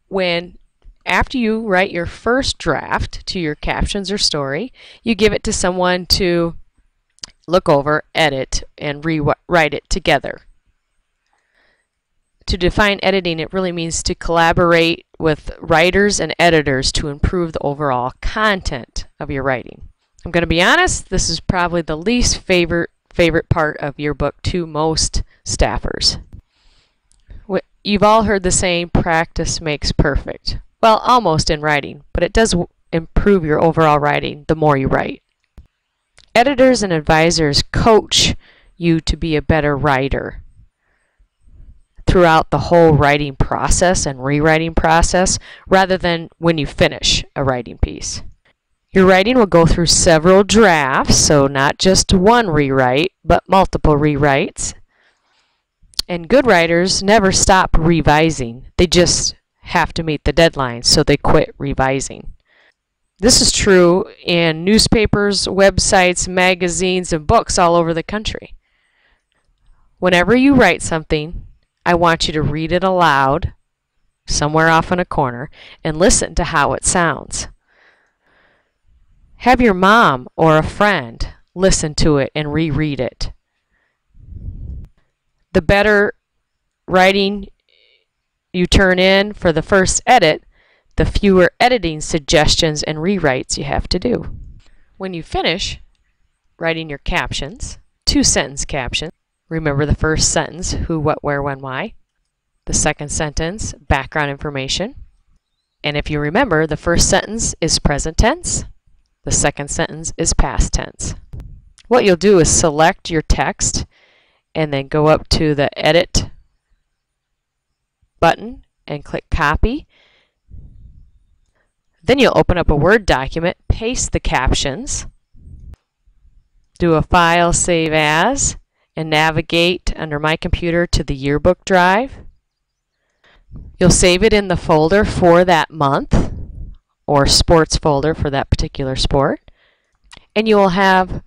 when after you write your first draft to your captions or story, you give it to someone to look over, edit, and rewrite it together. To define editing, it really means to collaborate with writers and editors to improve the overall content of your writing. I'm going to be honest, this is probably the least favorite part of your book to most staffers. You've all heard the saying, practice makes perfect. Well, almost in writing, but it does improve your overall writing the more you write. Editors and advisors coach you to be a better writer throughout the whole writing process and rewriting process, rather than when you finish a writing piece. Your writing will go through several drafts, so not just one rewrite, but multiple rewrites. And good writers never stop revising. They just have to meet the deadline, so they quit revising. This is true in newspapers, websites, magazines, and books all over the country. Whenever you write something, I want you to read it aloud, somewhere off in a corner, and listen to how it sounds. Have your mom or a friend listen to it and reread it. The better writing you turn in for the first edit, the fewer editing suggestions and rewrites you have to do. When you finish writing your captions, 2-sentence captions, remember the first sentence, who, what, where, when, why. The second sentence, background information. And if you remember, the first sentence is present tense, the second sentence is past tense. What you'll do is select your text and then go up to the Edit button and click Copy. Then you'll open up a Word document, paste the captions, do a File, Save As, and navigate under My Computer to the yearbook drive. You'll save it in the folder for that month, or sports folder for that particular sport, and you will have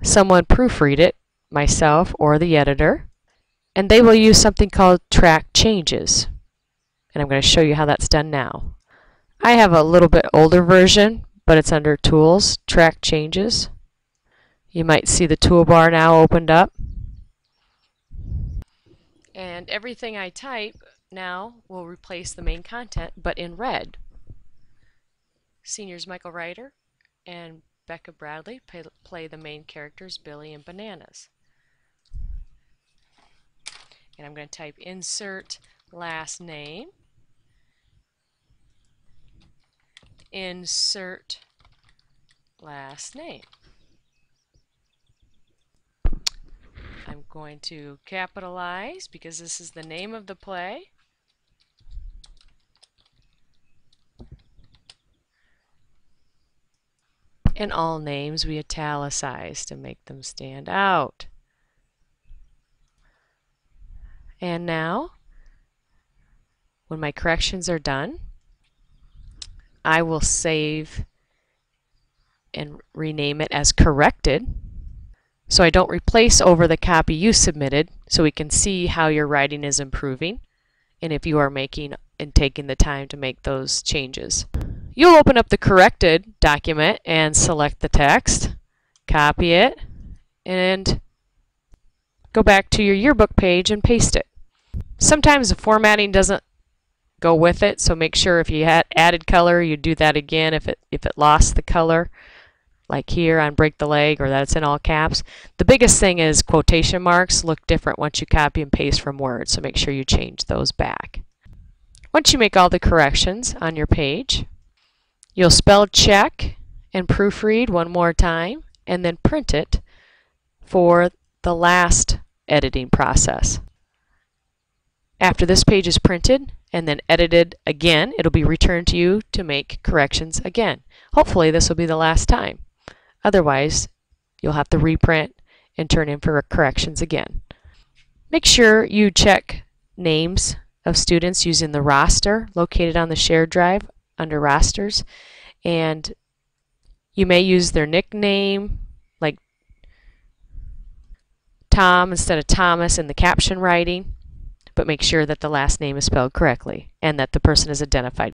someone proofread it, myself or the editor, and they will use something called Track Changes, and I'm going to show you how that's done now. I have a little bit older version, but it's under Tools, Track Changes. You might see the toolbar now opened up. And everything I type now will replace the main content, but in red. Seniors Michael Ryder and Becca Bradley play the main characters, Billy and Bananas. And I'm going to type insert last name, insert last name. I'm going to capitalize because this is the name of the play. And all names we italicize to make them stand out. And now, when my corrections are done, I will save and rename it as corrected, so I don't replace over the copy you submitted, so we can see how your writing is improving and if you are making and taking the time to make those changes. You'll open up the corrected document and select the text, copy it, and go back to your yearbook page and paste it. Sometimes the formatting doesn't go with it, so make sure if you had added color, you do that again if it lost the color, like here on Break the Leg, or that it's in all caps. The biggest thing is quotation marks look different once you copy and paste from Word, so make sure you change those back. Once you make all the corrections on your page, you'll spell check and proofread one more time and then print it for the last editing process. After this page is printed and then edited again, it'll be returned to you to make corrections again. Hopefully this will be the last time. Otherwise, you'll have to reprint and turn in for corrections again. Make sure you check names of students using the roster located on the shared drive under rosters, and you may use their nickname like Tom instead of Thomas in the caption writing, but make sure that the last name is spelled correctly and that the person is identified